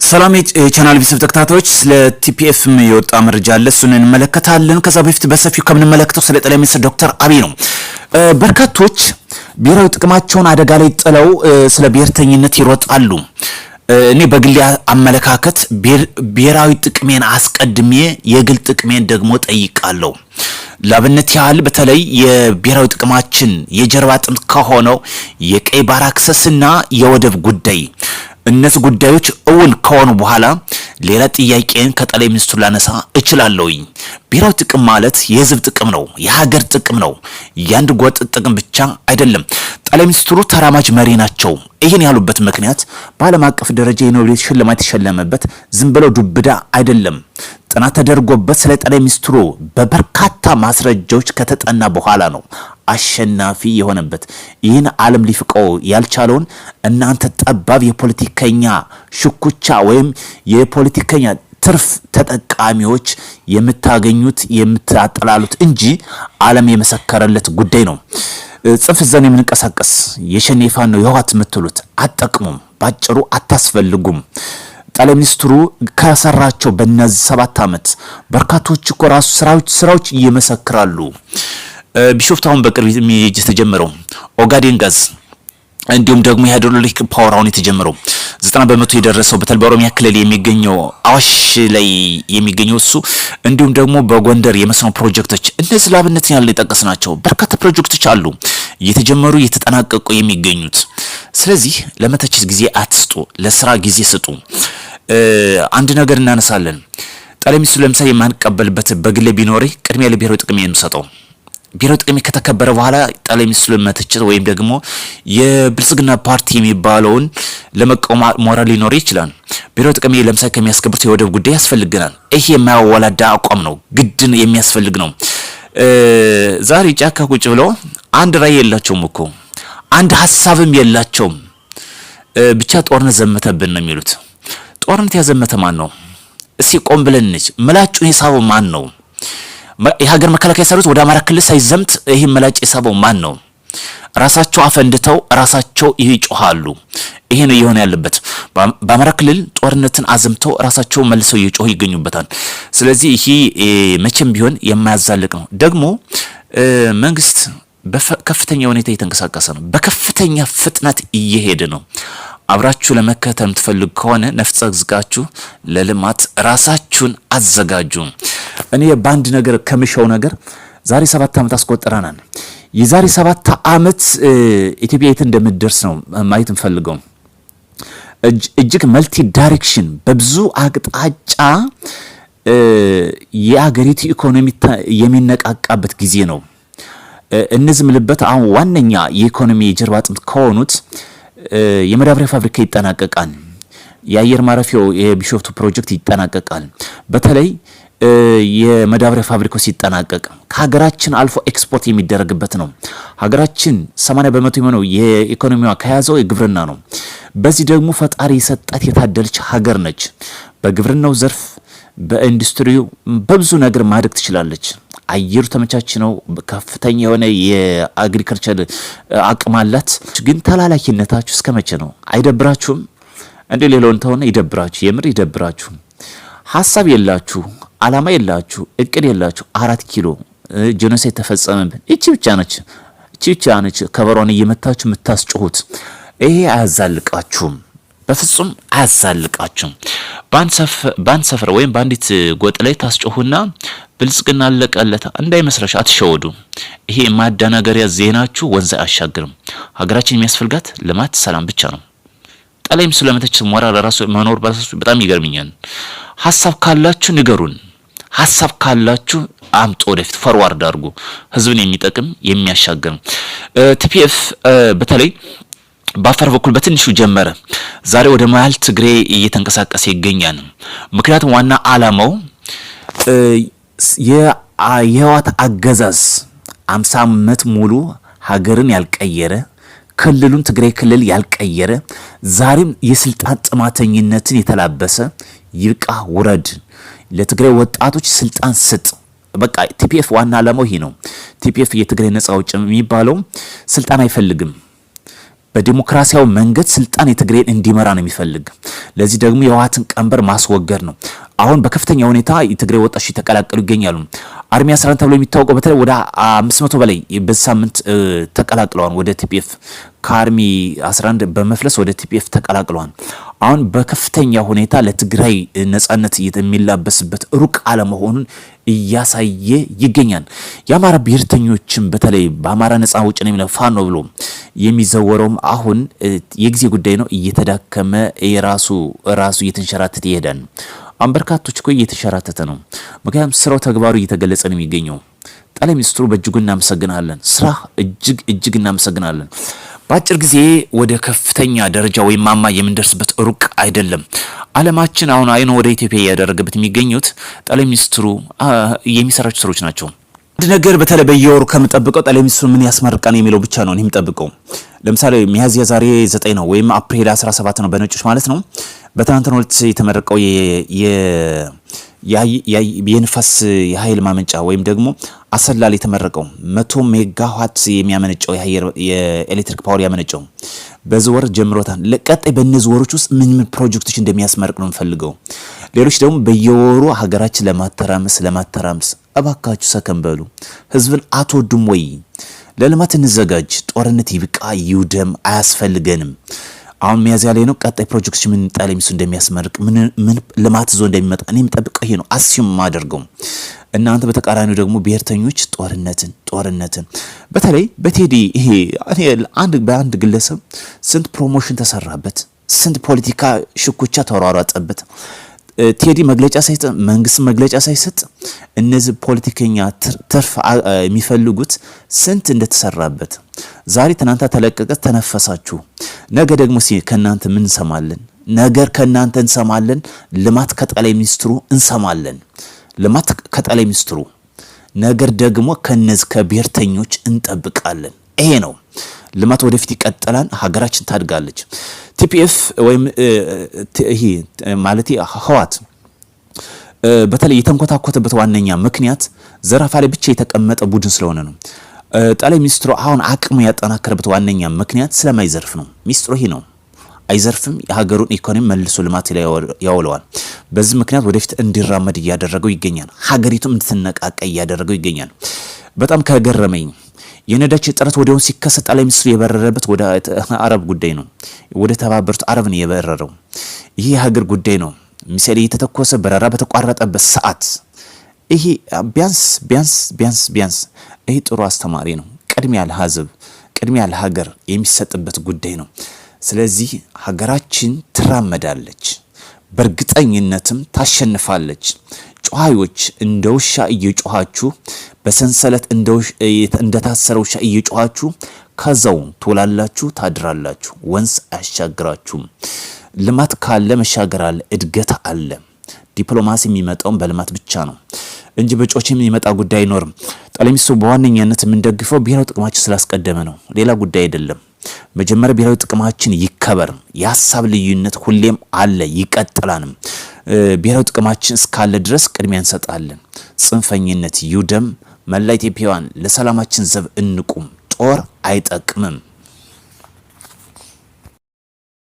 ሰላም የቻናል ቢስብ ተከታታዮች ስለ ቲፒኤፍ የወጣ መረጃ አለ እሱን እንመለከታለን። ከዛ በፊት በሰፊው ከምንመለከተው ስለ ጠቅላይ ሚኒስትር ዶክተር አብይ ነው። በርካቶች ብሔራዊ ጥቅማቸውን አደጋ ላይ ጥለው ስለ ብሔርተኝነት ይሮጣሉ። እኔ በግል አመለካከት ብሔራዊ ጥቅሜን አስቀድሜ የግል ጥቅሜን ደግሞ ጠይቃለሁ። ላብነት ያህል በተለይ የብሔራዊ ጥቅማችን የጀርባ አጥንት ከሆነው የቀይ ባህር አክሰስና የወደብ ጉዳይ እነዚህ ጉዳዮች እውን ከሆኑ በኋላ ሌላ ጥያቄን ከጠቅላይ ሚኒስትሩ ላነሳ እችላለሁኝ። ብሔራዊ ጥቅም ማለት የህዝብ ጥቅም ነው፣ የሀገር ጥቅም ነው፣ ያንድ ጎጥ ጥቅም ብቻ አይደለም። ጠቅላይ ሚኒስትሩ ተራማጅ መሪ ናቸው። ይሄን ያሉበት ምክንያት በዓለም አቀፍ ደረጃ የኖቤል ሽልማት የተሸለመበት ዝም ብለው ዱብዳ አይደለም። ጥናት ተደርጎበት ስለ ጠቅላይ ሚኒስትሩ በበርካታ ማስረጃዎች ከተጠና በኋላ ነው አሸናፊ የሆነበት። ይህን ዓለም ሊፍቀው ያልቻለውን እናንተ ጠባብ የፖለቲከኛ ሽኩቻ ወይም የፖለቲከኛ ትርፍ ተጠቃሚዎች የምታገኙት የምታጠላሉት እንጂ ዓለም የመሰከረለት ጉዳይ ነው። ጽንፍ ዘን የምንቀሳቀስ የሸኔፋን ነው የህወሓት የምትሉት አትጠቅሙም፣ ባጭሩ አታስፈልጉም። ጠቅላይ ሚኒስትሩ ከሰራቸው በእነዚህ 7 ዓመት በርካቶች እኮ ራሱ ስራዎች እየመሰክራሉ። ቢሾፍታውን በቅርብ የተጀመረው ኦጋዴን ጋዝ እንዲሁም ደግሞ የሃይድሮሊክ ፓወር አሁን የተጀመረው 90% የደረሰው በተለይ በኦሮሚያ ክልል የሚገኘው አዋሽ ላይ የሚገኘው እሱ እንዲሁም ደግሞ በጎንደር የመስኖ ፕሮጀክቶች እነዚህ ላብነት ያለ የጠቀስናቸው በርካታ ፕሮጀክቶች አሉ እየተጀመሩ እየተጠናቀቁ የሚገኙት። ስለዚህ ለመተቸት ጊዜ አትስጡ፣ ለስራ ጊዜ ስጡ። አንድ ነገር እናነሳለን። ጠቅላይ ሚኒስትሩ ለምሳሌ የማንቀበልበት በግሌ ቢኖር ቅድሚያ ለብሔራዊ ጥቅም የምሰጠው ብሔራዊ ጥቅም ከተከበረ በኋላ ጠቅላይ ሚኒስትሩን መተቸት ወይም ደግሞ የብልጽግና ፓርቲ የሚባለውን ለመቃወም ሞራል ሊኖር ይችላል። ብሔራዊ ጥቅም ለምሳሌ ከሚያስከብሩት የወደብ ጉዳይ ያስፈልገናል። ይሄ የማያወላዳ አቋም ነው፣ ግድን የሚያስፈልግ ነው። ዛሬ ጫካ ቁጭ ብለው አንድ ራዕይ የላቸውም እኮ አንድ ሐሳብም የላቸውም። ብቻ ጦርነት ዘመተብን ነው የሚሉት። ጦርነት ያዘመተ ማን ነው? እስኪ ቆም ብለን መላጩን የሳበው ማን ነው? የሀገር መከላከያ ሰራዊት ወደ አማራ ክልል ሳይዘምት ይሄ መላጭ የሳበው ማን ነው? ራሳቸው አፈንድተው ራሳቸው ይጮሃሉ። ይሄ ነው የሆነ ያለበት። በአማራ ክልል ጦርነትን አዘምተው ራሳቸው መልሰው ይጮህ ይገኙበታል። ስለዚህ ይሄ መቼም ቢሆን የማያዛልቅ ነው። ደግሞ መንግስት በከፍተኛ ሁኔታ እየተንቀሳቀሰ ነው፣ በከፍተኛ ፍጥነት እየሄደ ነው። አብራችሁ ለመከተል የምትፈልጉ ከሆነ ነፍስ ዘግዝቃችሁ ለልማት ራሳችሁን አዘጋጁ። እኔ ባንድ ነገር ከምሻው ነገር ዛሬ 7 ዓመት አስቆጥረናል። የዛሬ 7 ዓመት ኢትዮጵያ የት እንደምትደርስ ነው ማየት እንፈልገው። እጅግ መልቲ ዳይሬክሽን በብዙ አቅጣጫ የአገሪቱ ኢኮኖሚ የሚነቃቃበት ጊዜ ነው። እነዚህ ምልበት አሁን ዋነኛ የኢኮኖሚ የጀርባ አጥንት ከሆኑት የመዳበሪያ ፋብሪካ ይጠናቀቃል። የአየር ማረፊያው የቢሾፍቱ ፕሮጀክት ይጠናቀቃል። በተለይ የመዳበሪያ ፋብሪካው ሲጠናቀቅ ከሀገራችን አልፎ ኤክስፖርት የሚደረግበት ነው። ሀገራችን 80% የሚሆነው የኢኮኖሚዋ ከያዘው የግብርና ነው። በዚህ ደግሞ ፈጣሪ የሰጣት የታደለች ሀገር ነች። በግብርናው ዘርፍ በኢንዱስትሪው በብዙ ነገር ማደግ ትችላለች። አየሩ ተመቻች ነው። ከፍተኛ የሆነ የአግሪካልቸር አቅም አላት። ግን ተላላኪነታችሁ እስከመቼ ነው? አይደብራችሁም? እንዴ ሌላውን ተሆነ ይደብራችሁ፣ የምር ይደብራችሁ። ሐሳብ የላችሁ፣ አላማ የላችሁ፣ እቅድ የላችሁ። 4 ኪሎ ጄኖሳይድ ተፈጸመብን። እቺ ብቻ ነች ከበሮን እየመታችሁ የምታስጮሁት። ይሄ አያዛልቃችሁም፣ በፍጹም አያዛልቃችሁም። ባንድ ሰፈር ወይም ባንዲት ጎጥ ላይ ታስጮሁና ብልጽግና አለቀለታ እንዳይመስላችሁ፣ አትሸወዱ። ይሄ ማዳናገሪያ ዜናችሁ ወንዝ አያሻግርም። ሀገራችን የሚያስፈልጋት ልማት፣ ሰላም ብቻ ነው። ጠቅላይ ሚኒስትሩ ለመተቸት ሞራል ራሱ መኖር በራሱ በጣም ይገርምኛል። ሐሳብ ካላችሁ ንገሩን፣ ሐሳብ ካላችሁ አምጦ ወደፊት ፎርዋርድ አድርጉ። ህዝብን የሚጠቅም የሚያሻግር ቲፒኤፍ በተለይ በአፋር በኩል በትንሹ ጀመረ። ዛሬ ወደ መሀል ትግሬ እየተንቀሳቀሰ ይገኛል። ምክንያቱም ዋና ዓላማው የህወሓት አገዛዝ 50 ዓመት ሙሉ ሀገርን ያልቀየረ ክልሉን ትግራይ ክልል ያልቀየረ ዛሬም የስልጣን ጥማተኝነትን የተላበሰ ይብቃ ውረድ፣ ለትግራይ ወጣቶች ስልጣን ስጥ። በቃ ቲፒኤፍ ዋና ዓላማው ይሄ ነው። ቲፒኤፍ የትግራይ ነጻ አውጪ የሚባለው ስልጣን አይፈልግም። በዲሞክራሲያዊ መንገድ ስልጣን የትግሬን እንዲመራ ነው የሚፈልግ። ለዚህ ደግሞ የህወሓትን ቀንበር ማስወገድ ነው። አሁን በከፍተኛ ሁኔታ የትግሬ ወጣቶች ተቀላቀሉ ይገኛሉ። አርሚ 11 ተብሎ የሚታወቀው በተለይ ወደ 500 በላይ በሳምንት ተቀላቅለዋል ወደ ቲፒኤፍ። ከአርሚ 11 በመፍለስ ወደ ቲፒኤፍ ተቀላቅለዋል። አሁን በከፍተኛ ሁኔታ ለትግራይ ነጻነት የሚላበስበት ሩቅ አለመሆኑን እያሳየ ይገኛል። የአማራ ብሔርተኞችም በተለይ በአማራ ነጻ አውጪ ነው የሚለው ፋኖ ብሎ የሚዘወረውም አሁን የጊዜ ጉዳይ ነው። እየተዳከመ ራሱ እየተንሸራተተ ይሄዳል። አንበርካቶች እኮ እየተሸራተተ ነው። ምክንያቱም ስራው ተግባሩ እየተገለጸ ነው የሚገኘው። ጠቅላይ ሚኒስትሩ በእጅጉ እናመሰግናለን። ስራ እጅግ እናመሰግናለን። በአጭር ጊዜ ወደ ከፍተኛ ደረጃ ወይም ማማ የምንደርስበት ሩቅ አይደለም። ዓለማችን አሁን አይኑ ወደ ኢትዮጵያ ያደረገበት የሚገኙት ጠቅላይ ሚኒስትሩ የሚሰራቸው ስራዎች ናቸው። አንድ ነገር በተለይ በየወሩ ከምጠብቀው ጠቅላይ ሚኒስትሩ ምን ያስመርቃን የሚለው ብቻ ነው እኔም ጠብቀው። ለምሳሌ ሚያዝያ ዛሬ 9 ነው ወይም አፕሪል 17 ነው በነጮች ማለት ነው። በትናንትናው ዕለት የተመረቀው የንፋስ የኃይል ማመንጫ ወይም ደግሞ አሰላል የተመረቀው 100 ሜጋዋት የሚያመነጨው የኤሌክትሪክ ፓወር ያመነጨው በዚህ ወር ጀምሮታል። ለቀጣይ በእነዚህ ወሮች ውስጥ ምን ፕሮጀክቶች እንደሚያስመርቅ ነው የምፈልገው። ሌሎች ደግሞ በየወሩ ሀገራችን ለማተራመስ እባካችሁ ሰከን በሉ። ህዝብን አትወዱም ወይ? ለልማት እንዘጋጅ። ጦርነት ይብቃ፣ ይውደም፣ አያስፈልገንም። አሁን ሚያዝያ ላይ ነው። ቀጣይ ፕሮጀክቶች ምን ጠቅላይ ሚኒስትሩ እንደሚያስመርቅ ምን ልማት ዞ እንደሚመጣ እኔ የምጠብቀው ይሄ ነው። አስዩም ማደርገው እናንተ በተቃራኒው ደግሞ ብሔርተኞች ጦርነትን በተለይ በቴዲ ይሄ በአንድ ግለሰብ ስንት ፕሮሞሽን ተሰራበት፣ ስንት ፖለቲካ ሽኩቻ ተሯሯጠበት። ቴዲ መግለጫ ሳይሰጥ መንግስት መግለጫ ሳይሰጥ እነዚህ ፖለቲከኛ ትርፍ የሚፈልጉት ስንት እንደተሰራበት ዛሬ ትናንት ተለቀቀ፣ ተነፈሳችሁ። ነገ ደግሞ ከናንተ ምን እንሰማለን? ነገር ከናንተ እንሰማለን። ልማት ከጠቅላይ ሚኒስትሩ እንሰማለን። ልማት ከጠቅላይ ሚኒስትሩ፣ ነገር ደግሞ ከነዚህ ከብሔርተኞች እንጠብቃለን። ይሄ ነው ልማት ወደፊት ይቀጥላል። ሀገራችን ታድጋለች። ቲፒኤፍ ወይም ይሄ ማለት ህወሓት በተለይ የተንኮታኮተበት ዋነኛ ምክንያት ዘረፋ ላይ ብቻ የተቀመጠ ቡድን ስለሆነ ነው። ጠቅላይ ሚኒስትሩ አሁን አቅሙ ያጠናከረበት ዋነኛ ምክንያት ስለማይዘርፍ ነው። ሚስጥሩ ይሄ ነው። አይዘርፍም። የሀገሩን ኢኮኖሚ መልሶ ልማት ላይ ያውለዋል። በዚህ ምክንያት ወደፊት እንዲራመድ እያደረገው ይገኛል። ሀገሪቱም እንድትነቃቀ እያደረገው ይገኛል። በጣም ከገረመኝ የነዳጅ እጥረት ወዲያው ሲከሰት ጠቅላይ ሚኒስትሩ የበረረበት ወደ አረብ ጉዳይ ነው። ወደ ተባበሩት አረብ ነው የበረረው። ይሄ የሀገር ጉዳይ ነው። ሚሳኤል እየተተኮሰ በረራ በተቋረጠበት ሰዓት ይሄ ቢያንስ ይሄ ጥሩ አስተማሪ ነው። ቅድሚያ ለህዝብ፣ ቅድሚያ ለሀገር የሚሰጥበት ጉዳይ ነው። ስለዚህ ሀገራችን ትራመዳለች፣ በእርግጠኝነትም ታሸንፋለች። ጮሃዮች እንደ ውሻ እየጮሃችሁ በሰንሰለት እንደታሰረ ውሻ እየጮሃችሁ ከዛው ትውላላችሁ፣ ታድራላችሁ። ወንዝ አያሻግራችሁም። ልማት ካለ መሻገር አለ፣ እድገት አለ። ዲፕሎማሲ የሚመጣውን በልማት ብቻ ነው እንጂ በጮች የሚመጣ ጉዳይ አይኖርም። ጠቅላይ ሚኒስትሩ በዋነኛነት የምንደግፈው ብሔራዊ ጥቅማችን ስላስቀደመ ነው፣ ሌላ ጉዳይ አይደለም። መጀመሪያ ብሔራዊ ጥቅማችን ይከበር። የሀሳብ ልዩነት ሁሌም አለ፣ ይቀጥላልም። ብሔራዊ ጥቅማችን እስካለ ድረስ ቅድሚያ እንሰጣለን። ጽንፈኝነት ይውደም። መላ ኢትዮጵያውያን ለሰላማችን ዘብ እንቁም። ጦር አይጠቅምም።